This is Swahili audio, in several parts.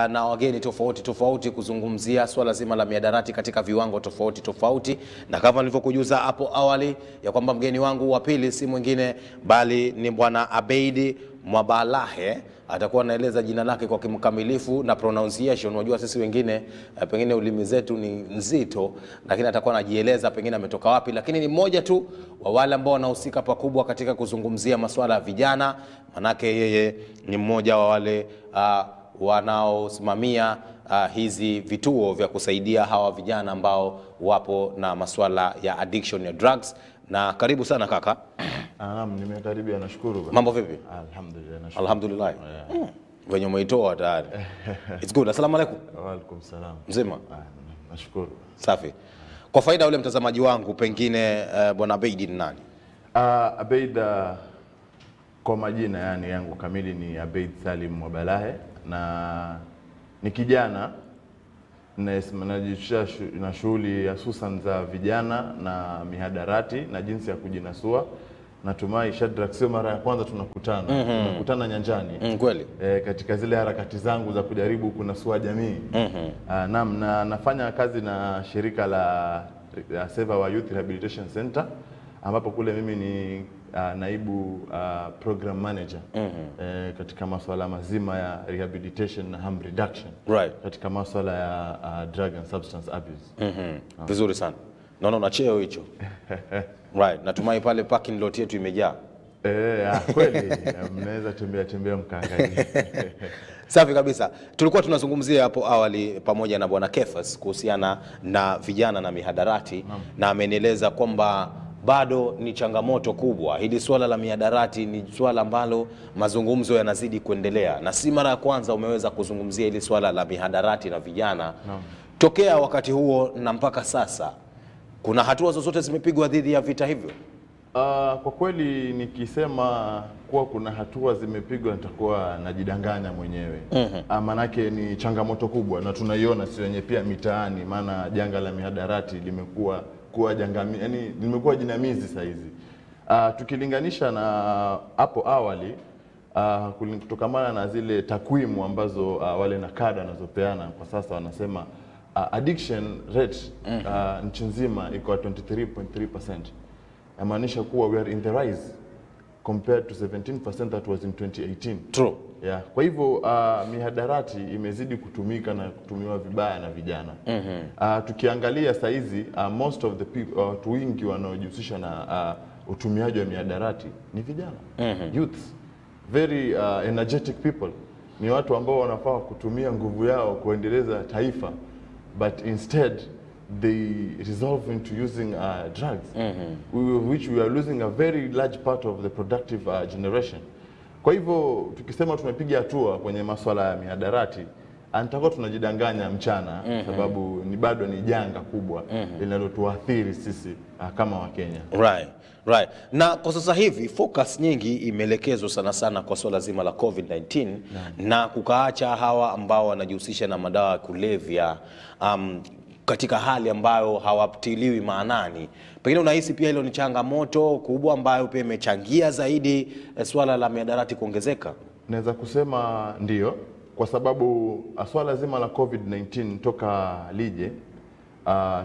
na wageni tofauti kuzungumzia swala zima la mihadarati katika viwango tofauti, na kama nilivyokujuza hapo awali ya kwamba mgeni wangu wa pili si mwingine bali ni bwana Abeid Mwabalahe. Atakuwa anaeleza jina lake kwa kimkamilifu na pronunciation. Unajua sisi wengine pengine ulimi zetu ni nzito, lakini atakuwa anajieleza pengine ametoka wapi, lakini ni mmoja tu wa wale ambao wanahusika pakubwa katika kuzungumzia masuala ya vijana. Manake yeye ni mmoja wa wale wanaosimamia hizi vituo vya kusaidia hawa vijana ambao wapo na masuala ya addiction ya drugs. Na karibu sana kaka. Naam, nimekaribia, nashukuru. Mambo vipi? Alhamdulillah, nashukuru. Alhamdulillah. Wenye umeitoa tayari. It's good. Asalamu alaykum. Wa alaykum salam. Mzima? Nashukuru. Safi. Kwa faida ule mtazamaji wangu pengine bwana Abeid ni nani? Abeid kwa majina yani yangu kamili ni Abeid Mwabalahe, na ni kijana najishughulisha na shughuli hususan za vijana na mihadarati na jinsi ya kujinasua. Natumai Shadrack sio mara ya kwanza tunakutana. Tunakutana nyanjani. Kweli. Katika zile harakati zangu za kujaribu kunasua jamii. Naam, na nafanya kazi na shirika la Seva wa Youth Rehabilitation Center, ambapo kule mimi ni naibu program manager katika masuala mazima ya rehabilitation na harm reduction. Right. Katika masuala ya drug and substance abuse. Vizuri sana. Naona una cheo hicho. Right. Natumai pale parking lot yetu imejaa. Kweli. Mnaweza tembea mkaangalia. Safi kabisa. Tulikuwa tunazungumzia hapo awali pamoja na bwana Kefas kuhusiana na vijana na mihadarati, na amenieleza kwamba bado ni changamoto kubwa. Hili swala la mihadarati ni swala ambalo mazungumzo yanazidi kuendelea, na si mara ya kwanza umeweza kuzungumzia hili swala la mihadarati na vijana. Tokea wakati huo na mpaka sasa, kuna hatua zozote zimepigwa dhidi ya vita hivyo? Kwa kweli nikisema kuwa kuna hatua zimepigwa nitakuwa najidanganya mwenyewe. Manake ni changamoto kubwa na tunaiona sisi wenyewe pia mitaani, maana janga la mihadarati limekuwa yani limekuwa jinamizi sasa hizi. Tukilinganisha na hapo awali, kutokamana na zile takwimu ambazo wale nakada wanazopeana kwa sasa, wanasema addiction rate nchi nzima iko 23.3%. Yamaanisha kuwa we are in the rise compared to 17% that was in 2018. True. Yeah. Kwa hivyo mihadarati imezidi kutumika na kutumiwa vibaya na vijana. Tukiangalia saizi most of the people, watu wengi wanaojihusisha na utumiaji wa mihadarati ni vijana. Youth, very energetic people. Ni watu ambao wanafaa kutumia nguvu yao kuendeleza taifa, but instead they resolve into using drugs, which we are losing a very large part of the productive generation. Kwa hivyo tukisema tumepiga hatua kwenye masuala ya mihadarati, nitakuwa tunajidanganya mchana, sababu ni bado ni janga kubwa linalotuathiri sisi kama Wakenya. Right. Na kwa sasa hivi focus nyingi imeelekezwa sana kwa swala zima la COVID-19 na kukaacha hawa ambao wanajihusisha na madawa ya kulevya katika hali ambayo hawatiliwi maanani. Pengine unahisi pia hilo ni changamoto kubwa ambayo pia imechangia zaidi swala la mihadarati kuongezeka? Naweza kusema ndio, kwa sababu swala zima la COVID-19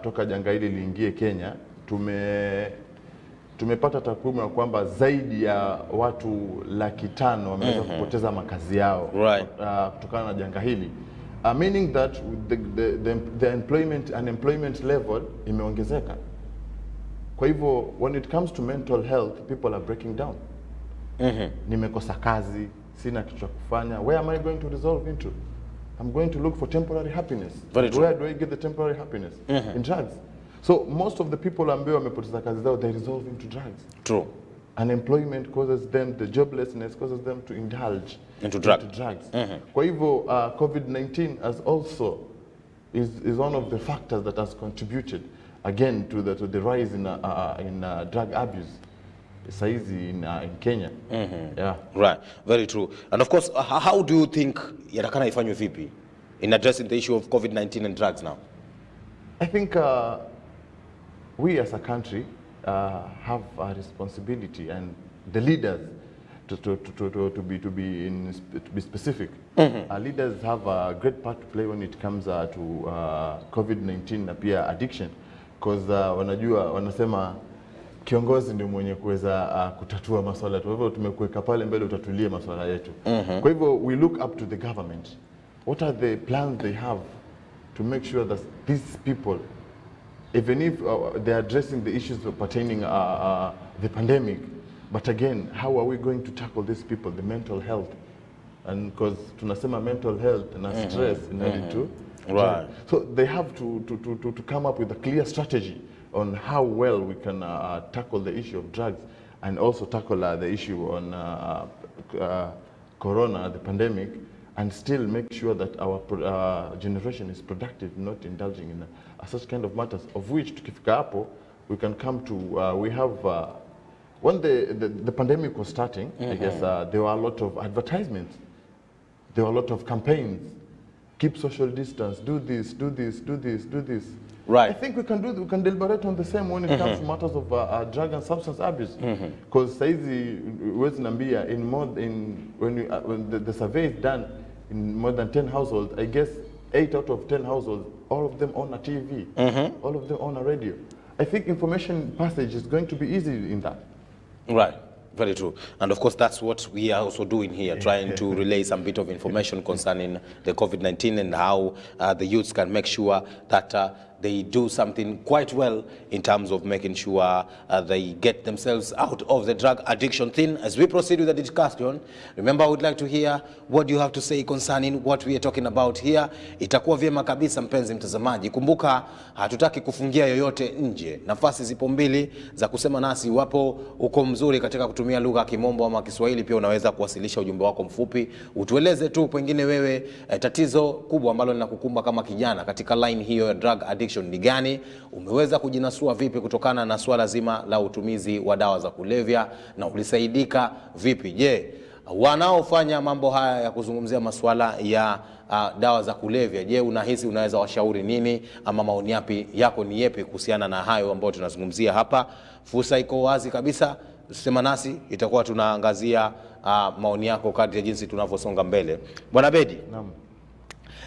toka janga hili liingie Kenya, tumepata takwimu ya kwamba zaidi ya watu 500,000 wameweza kupoteza makazi yao kutokana na janga hili. Meaning that the unemployment level imeongezeka. Kwa hivyo when it comes to mental health, people are breaking down. Nimekosa kazi, sina kitu cha kufanya. Where am I going to resolve into? I'm going to look for temporary happiness. Where do I get the temporary happiness? In drugs. So most of the people ambao wamepoteza kazi zao, they resolve into drugs. True. Unemployment causes them, the joblessness causes them to indulge into drugs. Kwa hivyo COVID-19 is one of the factors that has contributed again to the rise in drug abuse saizi in Kenya. Right, very true. And of course, how do you think yatakana ifanywe vipi in addressing the issue of COVID-19 and drugs now? I think we as a country have a responsibility, and the leaders to be specific. Leaders have a great part to play when it comes to COVID-19 na pia addiction, because wanasema kiongozi ndio mwenye kuweza kutatua masuala. Kwa hivyo tumekuweka pale mbele utatulie masuala yetu. Kwa hivyo we look up to the government. What are the plans they have to make sure that these people, even if they are addressing the issues pertaining the pandemic, but again, how are we going to tackle these people, the mental health? And because tunasema mental health and stress in order to, right. So they have to come up with a clear strategy on how well we can tackle the issue of drugs, and also tackle the issue on corona, the pandemic, and still make sure that our generation is productive, not indulging in such kind of matters, of which tukifika hapo, we can come to, we have, when the pandemic was starting, I guess there were a lot of advertisements, there were a lot of campaigns, keep social distance, do this, do this, do this, do this. Right. I think we can deliberate on the same when it comes to matters of drug and substance abuse. Because saizi huwezi niambia when the survey is done in more than 10 households, I guess 8 out of 10 households, all of them own a TV, all of them own a radio. I think information passage is going to be easy in that. Right. Very true. And of course, that's what we are also doing here, trying to relay some bit of information concerning the COVID-19 and how the youths can make sure that they do something quite well in terms of making sure they get themselves out of the drug addiction thing. As we proceed with the discussion, remember, I would like to hear what you have to say concerning what we are talking about here. Itakuwa vyema kabisa, mpenzi mtazamaji. Kumbuka, hatutaki kufungia yoyote nje. Nafasi zipo mbili za kusema nasi. Wapo uko mzuri katika kutumia lugha ya Kimombo ama Kiswahili, pia unaweza kuwasilisha ujumbe wako mfupi. Utueleze tu pengine wewe tatizo kubwa ambalo linakukumba kama kijana katika line hiyo ya drug addiction ni gani? Umeweza kujinasua vipi kutokana na swala zima la utumizi wa dawa za kulevya, na ulisaidika vipi? Je, wanaofanya mambo haya ya kuzungumzia masuala ya dawa za kulevya, je, unahisi unaweza washauri nini, ama maoni yapi yako ni yepi kuhusiana na hayo ambayo tunazungumzia hapa? Fursa iko wazi kabisa, sema nasi, itakuwa tunaangazia maoni yako kadri ya jinsi tunavyosonga mbele. Bwana Abeid, Naam.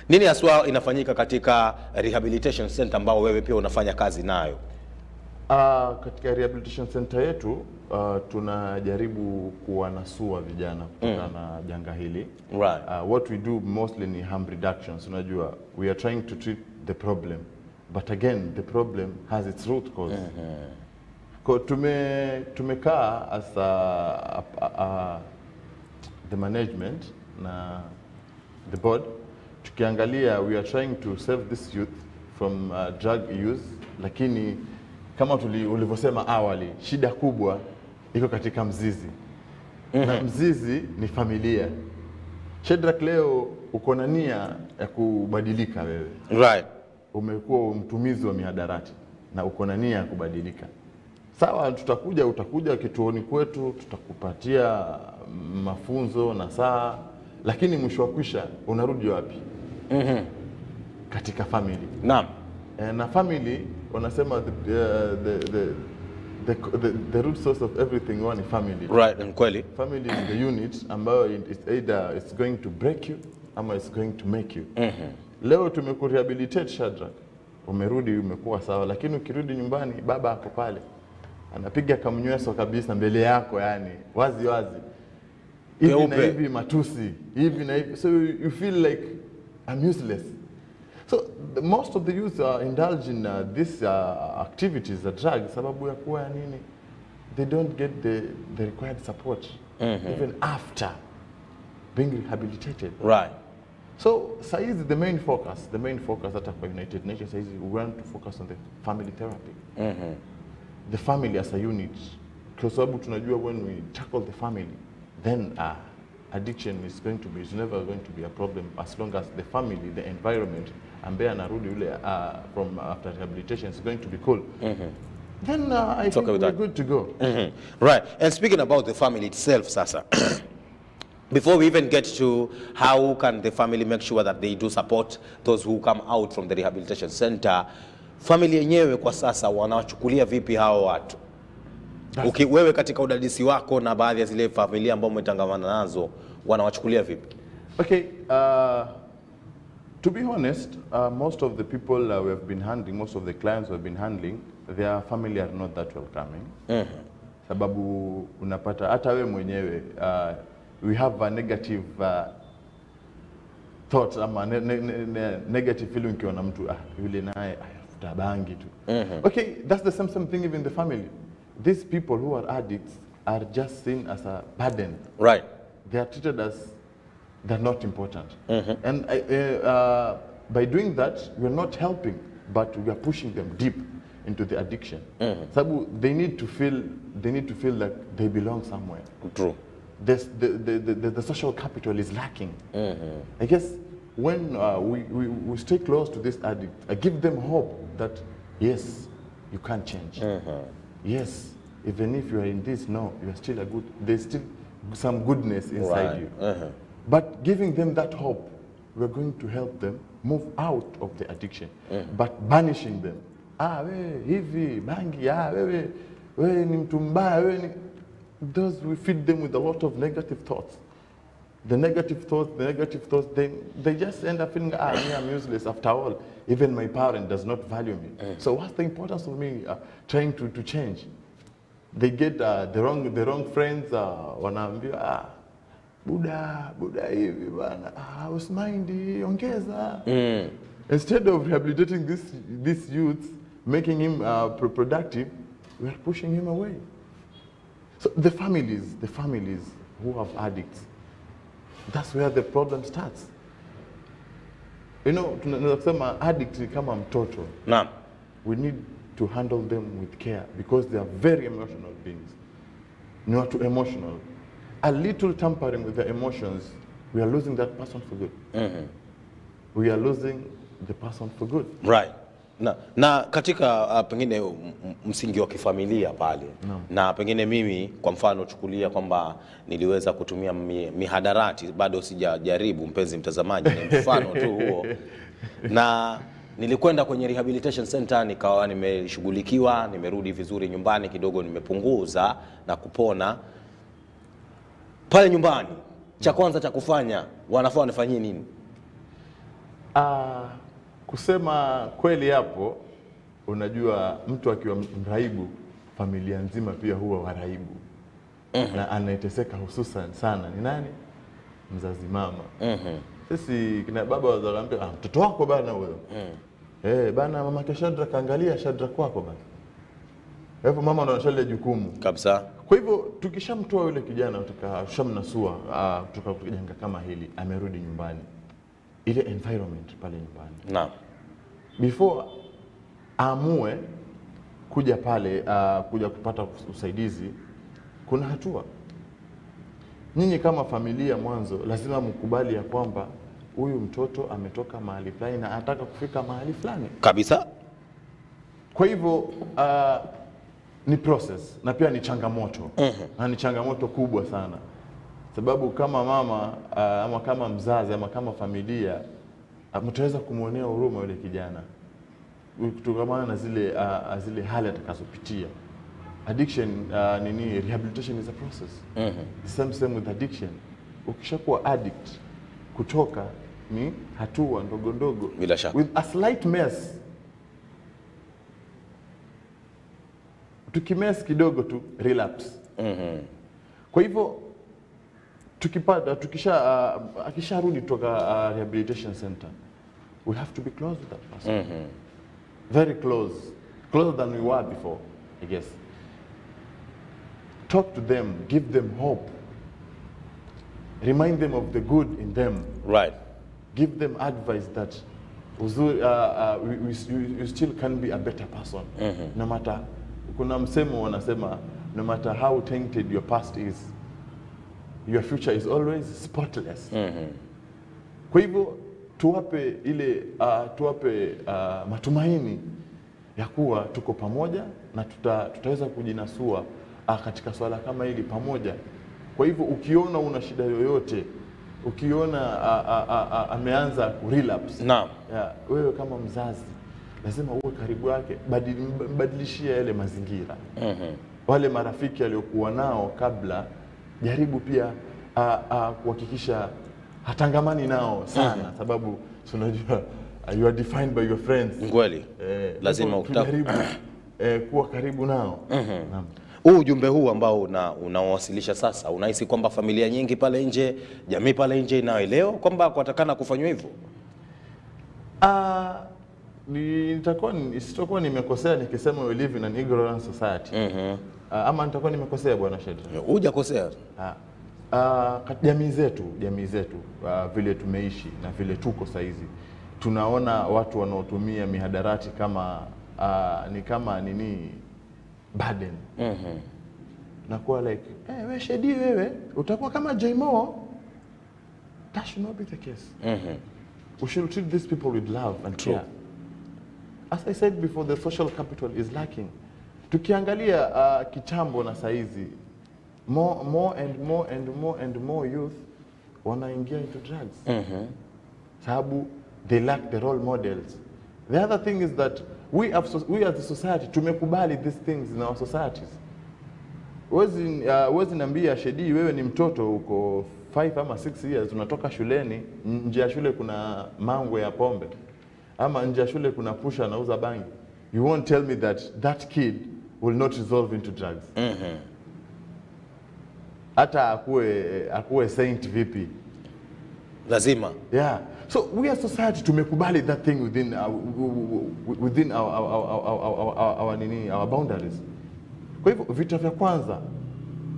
nini haswa inafanyika katika rehabilitation center ambao wewe pia unafanya kazi nayo? Katika rehabilitation center yetu tunajaribu kuwanasua vijana kutokana na janga hili. Right. What we do mostly ni harm reductions. Unajua, we are trying to treat the problem, but again the problem has its root cause. Kwa tumekaa as the management na the board, tukiangalia we are trying to save this youth from drug use, lakini kama ulivyosema awali, shida kubwa iko katika mzizi. Na mzizi ni familia. Shedrack, leo uko na nia ya kubadilika wewe. Right. Umekuwa mtumizi wa mihadarati na uko na nia ya kubadilika. Sawa, utakuja kituoni kwetu, tutakupatia mafunzo na saa, lakini mwisho wa kwisha unarudi wapi? Katika family. Naam. Na family, wanasema the root source of everything one is family. Right, and kweli. Family is the unit ambayo either it's going to break you ama it's going to make you. Leo tumekurehabilitate Shadrack, umerudi umekuwa sawa, lakini ukirudi nyumbani baba ako pale anapiga kamnyweso kabisa mbele yako, yani wazi wazi, hivi na hivi, matusi hivi na hivi, so you feel like I'm useless. So most of the youth indulge in these activities, the drugs, sababu ya kuwa nini? They don't get the required support even after being rehabilitated. Right. So saizi the main focus hata kwa United Nations saizi, we want to focus on the family therapy. The family as a unit, kwa sababu tunajua when we tackle the family, then addiction is never going to be a problem, as long as the family, the environment, ambaye anarudi ule from after rehabilitation is going to be cool. Then I think we're good to go. Right. And speaking about the family itself, sasa, before we even get to how can the family make sure that they do support those who come out from the rehabilitation center, family yenyewe kwa sasa wanawachukulia vipi hao watu? Wewe katika udadisi wako na baadhi ya zile familia ambao umetangamana nazo wanawachukulia vipi? Okay, to be honest, most of the people we have been handling, most of the clients we have been handling, their family are not that welcoming. Sababu unapata hata wewe mwenyewe we have a negative thoughts ama negative feeling ukiona mtu yule naye afuta bangi tu. Okay, that's the same thing even in the family. These people who are addicts are just seen as a burden. Right. They are treated as they're not important. And by doing that, we're not helping, but we are pushing them deep into the addiction. So they need to feel like they belong somewhere. True. The social capital is lacking. I guess when we stay close to this addict, I give them hope that yes, you can change. Yes, even if you are in this, no, you are still there's still some goodness inside you. But giving them that hope, we're going to help them move out of the addiction. But banishing them. Wewe hivi bangi, wewe ni mtu mbaya, wewe ni... Those we feed them with a lot of negative thoughts. The negative thoughts, they just end up feeling, I'm useless after all. Even my parent does not value me. So what's the importance of me trying to change? They get the wrong friends, wanaambia, Buda hivi bana, usimaindi, ongeza. Instead of rehabilitating this youth, making him productive, we are pushing him away. So the families who have addicts, that's where the problem starts. You know, tunasema addict ni kama mtoto. Naam. We need to handle them with care because they are very emotional beings. Not too emotional. A little tampering with their emotions, we are losing that person for good. We are losing the person for good. Right. Na katika pengine msingi wa kifamilia pale na pengine mimi kwa mfano chukulia kwamba niliweza kutumia mihadarati, bado sijajaribu mpenzi mtazamaji, ni mfano tu huo, na nilikwenda kwenye rehabilitation center, nikawa nimeshughulikiwa, nimerudi vizuri nyumbani, kidogo nimepunguza na kupona. Pale nyumbani cha kwanza cha kufanya wanafaa wanifanyie nini? Kusema kweli hapo, unajua mtu akiwa mraibu, familia nzima pia huwa waraibu. Na anayeteseka hususan sana ni nani? Mzazi mama. Sisi kina baba wazalambia, mtoto wako bana huyo. Bana mama Shadra kaangalia Shadra kwako bana. Hapo mama ndo anashalia jukumu. Kabisa. Kwa hivyo tukishamtoa yule kijana tukashamnasua kutoka kujanga kama hili, amerudi nyumbani. Ile environment pale nyumbani. Naam. Before amue kuja pale kuja kupata usaidizi, kuna hatua. Nyinyi kama familia mwanzo lazima mkubali ya kwamba huyu mtoto ametoka mahali fulani na anataka kufika mahali fulani. Kabisa. Kwa hivyo ni process na pia ni changamoto. Na ni changamoto kubwa sana. Sababu kama mama ama kama mzazi ama kama familia mtaweza kumuonea huruma yule kijana kutokana na zile hali atakazopitia. Addiction rehabilitation is a process. The same with addiction. Ukishakuwa addict, kutoka ni hatua ndogo ndogo. Bila shaka. With a slight mess. Tukimess kidogo tu relapse. Kwa hivyo akisharudi toka rehabilitation center, we have to be close with that person. Very close. Closer than we were before, I guess. Talk to them, give them hope. Remind them of the good in them. Right. Give them advice that you still can be a better person. No matter, kuna msemo wanasema, no matter how tainted your past is, your future is always spotless. Kwa hivyo tuwape matumaini ya kuwa tuko pamoja na tutaweza kujinasua katika swala kama hili pamoja. Kwa hivyo ukiona una shida yoyote, ukiona ameanza kurelapse, naam, wewe kama mzazi lazima uwe karibu yake, badilishia yale mazingira. wale marafiki aliokuwa nao kabla, jaribu pia kuhakikisha hatangamani nao sana, sababu unajua you are defined by your friends. Kweli. Lazima ujaribu kuwa karibu nao. Ujumbe huu ambao unawasilisha sasa, unahisi kwamba familia nyingi pale nje, jamii pale nje inaelewa kwamba kwatakana kufanywa hivyo? Sitakuwa nimekosea nikisema we live in an ignorant society. Ama nitakuwa nimekosea bwana Shedra? Hujakosea. Jamii zetu vile tumeishi na vile tuko saizi, tunaona watu wanaotumia mihadarati kama ni kama nini burden. Nakuwa like, wewe Shedi, wewe utakuwa kama Jamii. That should not be the case. We should treat these people with love and care. As I said before, the social capital is lacking. Tukiangalia kitambo na saizi, more and more youth wanaingia into drugs. Sababu they lack the role models. The other thing is that we as a society tumekubali these things in our societies. Wezi nambia Shedi, wewe ni mtoto uko 5 ama 6 years, unatoka shuleni, nje ya shule kuna mangwe ya pombe, ama nje ya shule kuna pusha anauza bangi. You won't tell me that kid will not resolve into drugs. Hata akuwe saint vipi, lazima. Yeah. So we as society tumekubali that thing within our boundaries. Kwa hivyo vita vya kwanza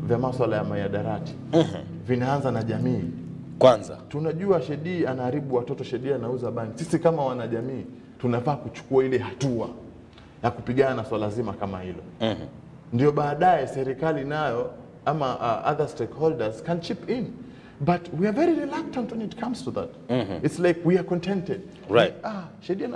vya masuala ya mihadarati vinaanza na jamii. Kwanza tunajua Shedi anaharibu watoto, Shedi anauza bangi. Sisi kama wanajamii tunafaa kuchukua ile hatua ya kupigana na swala zima kama hilo. Ndio baadaye serikali nayo ama other stakeholders can chip in. But we are very reluctant when it comes to that. It's like we are contented. Right. Shedi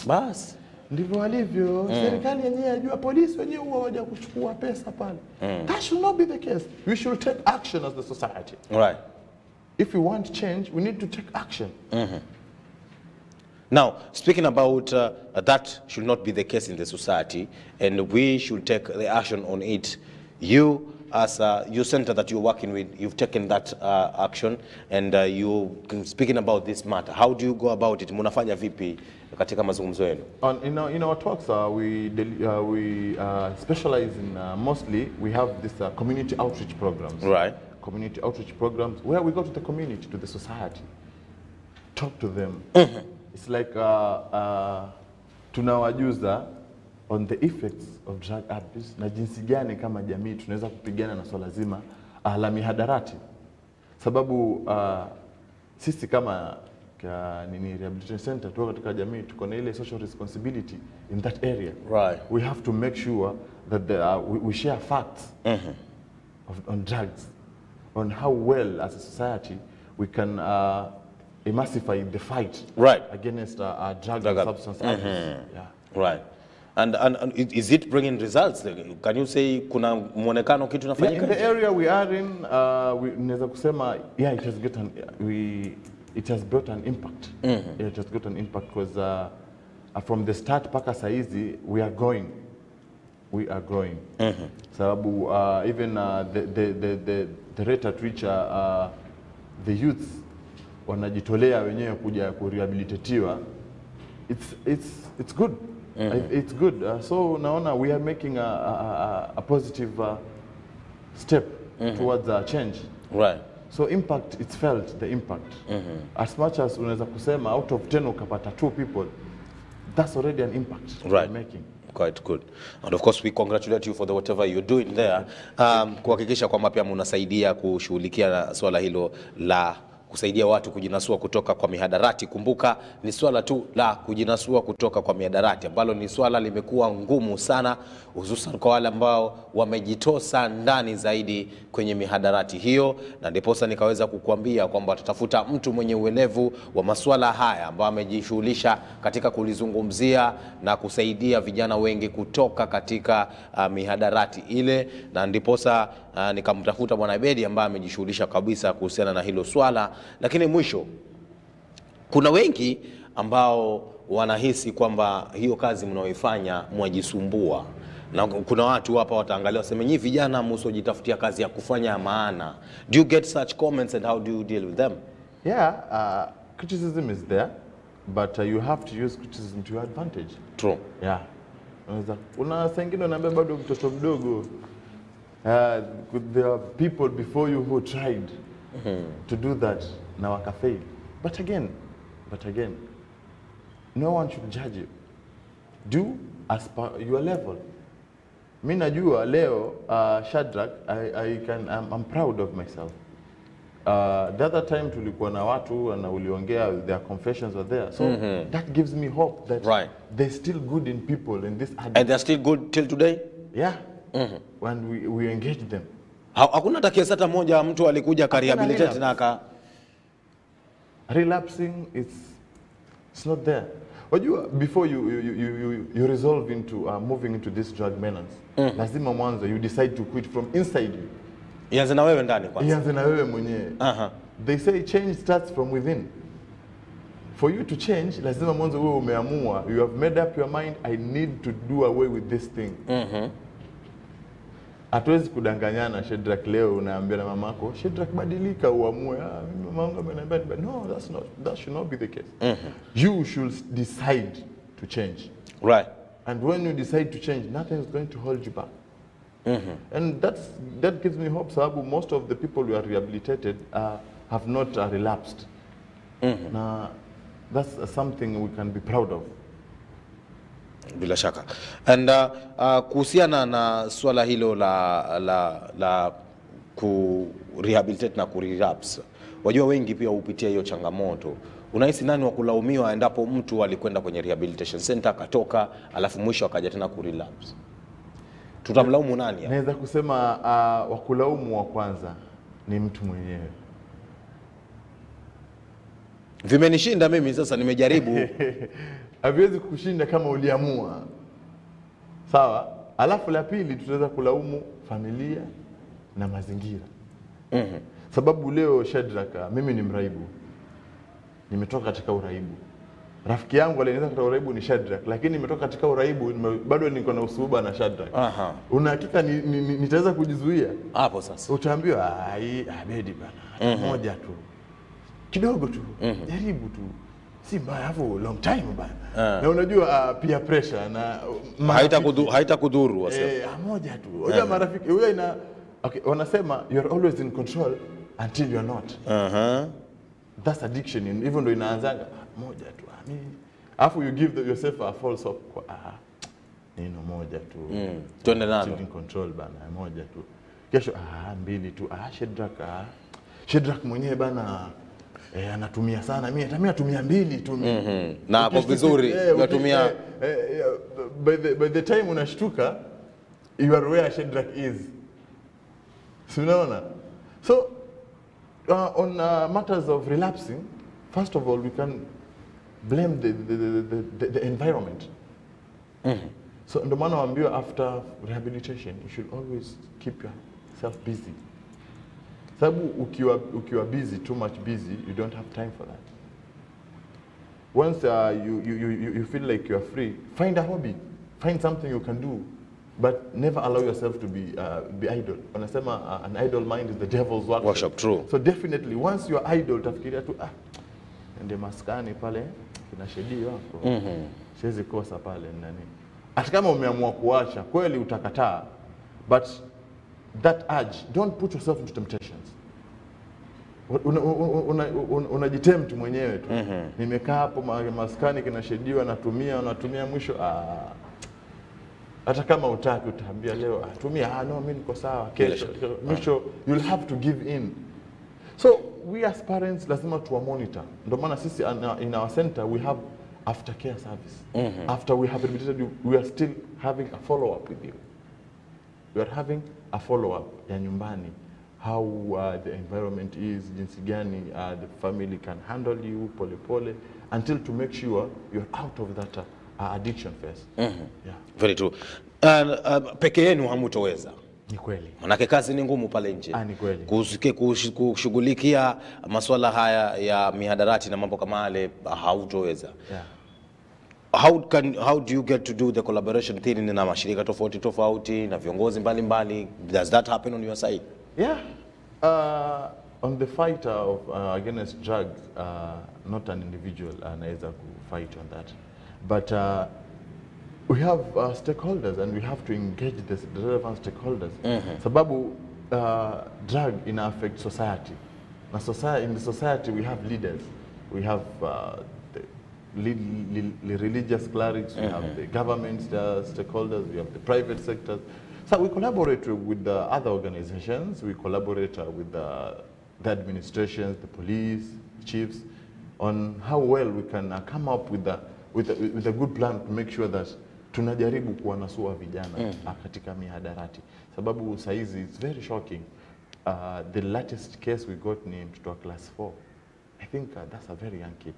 bas ndivyo alivyo. Serikali yenyewe yajua, polisi wenyewe huwa waje kuchukua pesa pale. That should not be the case. We should take action as the society. Right. If we want change, we need to take action. Now, speaking about that should not be the case in the society, and we should take the action on it. You, as your center that you're working with, you've taken that action, and you speaking about this matter. How do you go about it? Munafanya vipi katika mazungumzo yenu? In our talks, we specialize in mostly we have this community outreach programs. Right. Community outreach programs where we go to the community, to the society, talk to them. It's like tunawajuza on the effects of drug abuse na jinsi gani kama jamii tunaweza kupigana na swala zima la mihadarati. Sababu sisi kama rehabilitation center tuko katika jamii, tuko na ile social responsibility in that area. Right. We have to make sure that we share facts on drugs, on how well as a society we can emacify the fight against drug and substance abuse. Right. And is it bringing results? Can you say kuna muonekano kitu nafanyika? In the area we are in, naweza kusema it has brought an impact. It has got an impact because from the start paka saizi we are growing. Sababu even the rate at which the youth wanajitolea wenyewe kuja kurehabilitatiwa, it's good. It's good. So naona we are making a positive step towards change. Right. So impact, it's felt, the impact. As much as unaweza kusema out of 10 ukapata 2 people, that's already an impact we're making. Quite good. And of course we congratulate you for whatever you're doing there. Kuhakikisha kwamba pia mnasaidia kushughulikia na swala hilo la kusaidia watu kujinasua kutoka kwa mihadarati. Kumbuka ni swala tu la kujinasua kutoka kwa mihadarati ambalo ni swala limekuwa ngumu sana, hususan kwa wale ambao wamejitosa ndani zaidi kwenye mihadarati hiyo, na ndiposa nikaweza kukuambia kwamba tutafuta mtu mwenye uelevu wa masuala haya ambao amejishughulisha katika kulizungumzia na kusaidia vijana wengi kutoka katika mihadarati ile, na ndiposa nikamtafuta bwana Abeid ambaye amejishughulisha kabisa kuhusiana na hilo swala. Lakini mwisho, kuna wengi ambao wanahisi kwamba hiyo kazi mnaoifanya mwajisumbua, Na kuna watu hapa wataangalia waseme nyinyi vijana msojitafutia kazi ya kufanya maana. Do you get such comments and how do you deal with them? Yeah, criticism is there, but you have to use criticism to your advantage. True. Yeah. Una sengine unaambia bado mtoto mdogo. There are people before you who tried to do that na wakafail. But again, no one should judge you. Do as per your level. Mimi najua leo Shadrach, I'm proud of myself. The other time tulikuwa na watu na uliongea, their confessions were there. So that gives me hope that they're still good in people in this addict. And they're still good till today? Yeah. When we engage them. Hakuna hata kesi hata moja mtu alikuja karehabilitate na aka relapsing, it's not there. Wajua, before you resolve into moving into this drug menace, lazima mwanzo you decide to quit from inside you. Ianze na wewe ndani kwanza. Ianze na wewe mwenyewe. They say change starts from within. For you to change, lazima mwanzo wewe umeamua, you have made up your mind, I need to do away with this thing. Hatuwezi kudanganyana. Shadrach leo unaambia na mamako, Shadrach badilika uamue. Mama wangu ameniambia, no, that should not be the case. You should decide to change. Right. And when you decide to change, nothing is going to hold you back. And that gives me hope, sababu most of the people who are rehabilitated have not relapsed. Now, that's something we can be proud of. Bila shaka. And kuhusiana na swala hilo la kurehabilitate na kurelapse, wajua wengi pia hupitia hiyo changamoto. Unahisi nani wa kulaumiwa endapo mtu alikwenda kwenye rehabilitation center akatoka alafu mwisho akaja tena kurelapse? Tutamlaumu nani hapa? Naweza kusema wa kulaumu wa kwanza ni mtu mwenyewe. Vimenishinda mimi sasa, nimejaribu. Haviwezi kushinda kama uliamua. Sawa? Alafu la pili tutaweza kulaumu familia na mazingira. Sababu leo Shadrach, mimi ni mraibu. Nimetoka katika uraibu. Rafiki yangu alinianza katika uraibu ni Shadrach, lakini nimetoka katika uraibu bado niko na usuhuba na Shadrach. Una hakika nitaweza kujizuia? Hapo sasa. Utaambiwa Abeid bana, moja tu. Kidogo tu. Jaribu tu. Si mbaya hapo long time bana. Na unajua peer pressure na haitakudhuru wasema. Moja tu. Unajua marafiki huyo wanasema you are always in control until you are not. That's addiction, even though inaanzanga moja tu. Afu you give yourself a false hope. Neno moja tu. Twende nalo. In control bana, moja tu. Kesho mbili tu. Shadrach mwenyewe bana anatumia sana. Mimi natumia mbili tu. Na hapo vizuri unatumia by the time unashtuka you are where Shadrach is. Unaona? So on matters of relapsing, first of all we can blame the environment. So ndio maana waambiwa after rehabilitation you should always keep yourself busy. Sababu ukiwa busy, too much busy, you don't have time for that. Once you feel like you are free, find a hobby, find something you can do, but never allow yourself to be idle. Wanasema an idle mind is the devil's workshop. True. So definitely once you are idle, utafikiria tu ndio maskani pale kina shedi wako. Siwezi kosa pale nani. Hata kama umeamua kuacha, kweli utakataa, but that urge, don't put yourself into temptations. Unajitempt mwenyewe tu. Nimekaa hapo maskani kinashediwa, natumia mwisho hata kama utaki utaambia leo tumia no mimi niko sawa, kesho mwisho you'll have to give in. So we as parents lazima tuwa monitor. Ndio maana sisi in our center we have aftercare service. After we have rehabilitated you, we are still having a follow up with you. We are having a follow up ya nyumbani, how the environment is, jinsi gani the family can handle you pole until to make sure you're out of that addiction phase. Yeah. Very true. Peke yenu hamutoweza. Ni kweli. Manake kazi ni ngumu pale nje. Ni kweli. Kushughulikia masuala haya ya mihadarati na mambo kama yale hautoweza. how do you get to do the collaboration thing na mashirika tofauti tofauti na viongozi mbalimbali? Does that happen on your side? Yeah. On the fight of against drugs, not an individual anaweza fight on that, but we have stakeholders, and we have to engage the relevant stakeholders. Sababu drug ina affect society. Na society, in the society we have leaders, we have the religious clerics, we have the government stakeholders, we have the private sectors. So we collaborate with the other organizations, we collaborate with the administrations, the police, chiefs, on how well we can come up with a good plan to make sure that tunajaribu kuwanasua vijana katika mihadarati. Sababu saizi it's very shocking. The latest case we got ni mtoto wa class 4. I think that's a very young kid.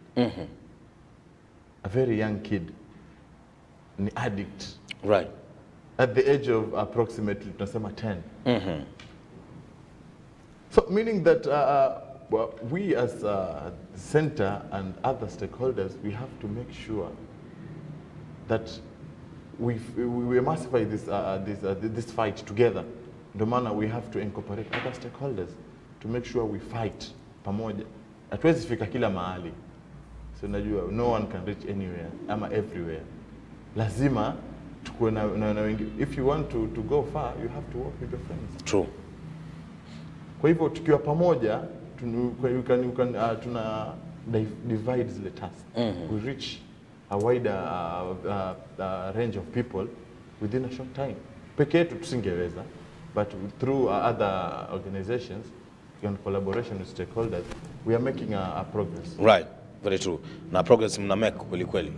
A very young kid, an addict. Right. At the age of approximately 10. So meaning that well, we as a center and other stakeholders, we have to make sure that we massify this fight together. Ndio maana we have to incorporate other stakeholders to make sure we fight pamoja. Hatuwezi fika kila mahali. So najua no one can reach anywhere ama everywhere. Lazima tukue na if you want to go far, you have to work with your friends. True. Kwa hivyo tukiwa pamoja, tuna divide the task. We reach a wider range of people within a short time. Peke yetu tusingeweza, but through other organizations, in collaboration with stakeholders, we are making a progress. Right, very true. Na progress mna make kweli kweli.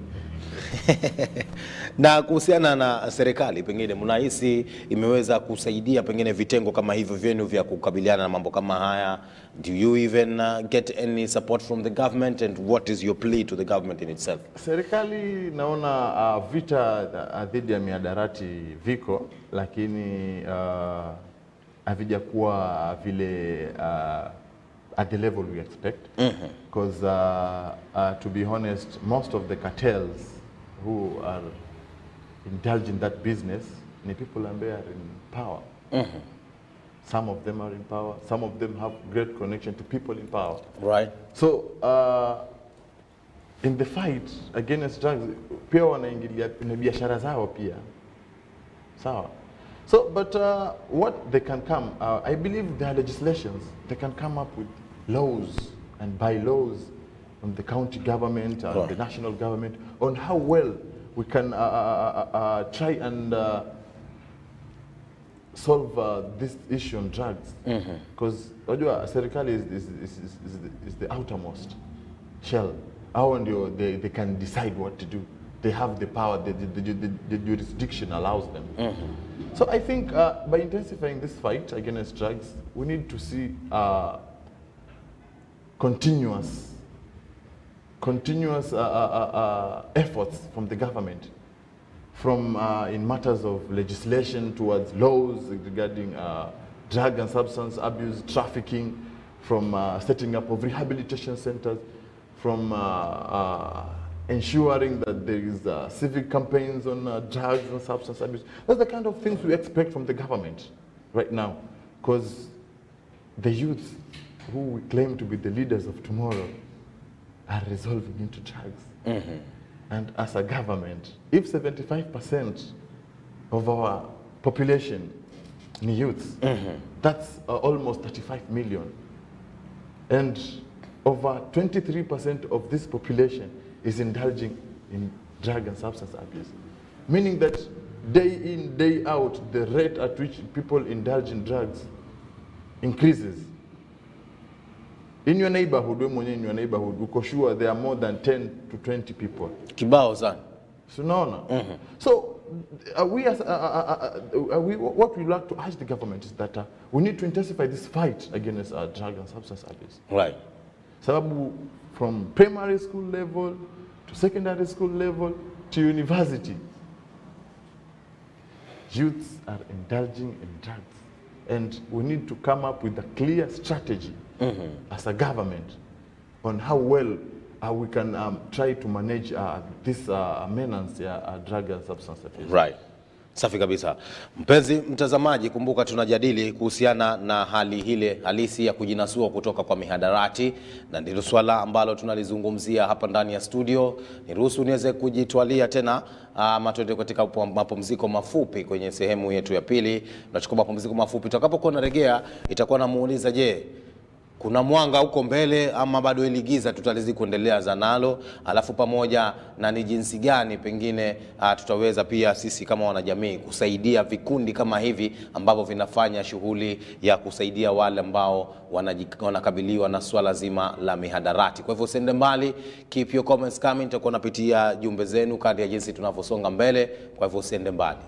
Na kuhusiana na serikali, pengine mnahisi imeweza kusaidia pengine vitengo kama hivyo vyenu vya kukabiliana na mambo kama haya? Do you even get any support from the government, and what is your plea to the government in itself? Serikali naona vita dhidi ya mihadarati viko, lakini havijakuwa vile at the level we expect. Because to be honest, most of the cartels who are indulged in that business ni people and they are in power. Some of them are in power, some of them have great connection to people in power. Right. So in the fight against drugs, pia wanaingilia biashara zao pia. Sawa. So, but what they can come, I believe there are legislations, they can come up with laws and bylaws on the county government and the national government on how well we can try and solve this issue on drugs. Because serikali is the outermost shell. How they can decide what to do. They have the power, the jurisdiction allows them. So I think by intensifying this fight against drugs, we need to see continuous efforts from the government, from in matters of legislation towards laws regarding drug and substance abuse, trafficking, from setting up of rehabilitation centers, from ensuring that there is civic campaigns on drugs and substance abuse. That's the kind of things we expect from the government right now, because the youth who we claim to be the leaders of tomorrow are resolving into drugs. And as a government, if 75% of our population is youth, that's almost 35 million. And over 23% of this population is indulging in drug and substance abuse. Meaning that day in, day out, the rate at which people indulge in drugs increases. In your neighborhood, in your neighborhood, uko sure there are more than 10 to 20 people. Kibao sana. So no. So what we like to ask the government is that we need to intensify this fight against drug and substance abuse. Right. Sababu from primary school level to secondary school level to university, youths are indulging in drugs. And we need to come up with a clear strategy as a government on how well we can try to manage this menace ya drug and substance abuse. Right. Safi kabisa. Mpenzi mtazamaji, kumbuka tunajadili kuhusiana na hali ile halisi ya kujinasua kutoka kwa mihadarati, na ndilo swala ambalo tunalizungumzia hapa ndani ya studio. Niruhusu niweze kujitwalia tena matendo katika mapumziko mafupi kwenye sehemu yetu ya pili. Tunachukua mapumziko mafupi. Tutakapokuwa narejea itakuwa namuuliza, je, kuna mwanga huko mbele ama bado ile giza? Tutalizi kuendelea zanalo, alafu pamoja na ni jinsi gani pengine tutaweza pia sisi kama wanajamii kusaidia vikundi kama hivi ambavyo vinafanya shughuli ya kusaidia wale ambao wanakabiliwa na swala zima la mihadarati. Kwa hivyo usiende mbali, keep your comments coming, tutakuwa napitia jumbe zenu kadri ya jinsi tunavyosonga mbele. Kwa hivyo usiende mbali.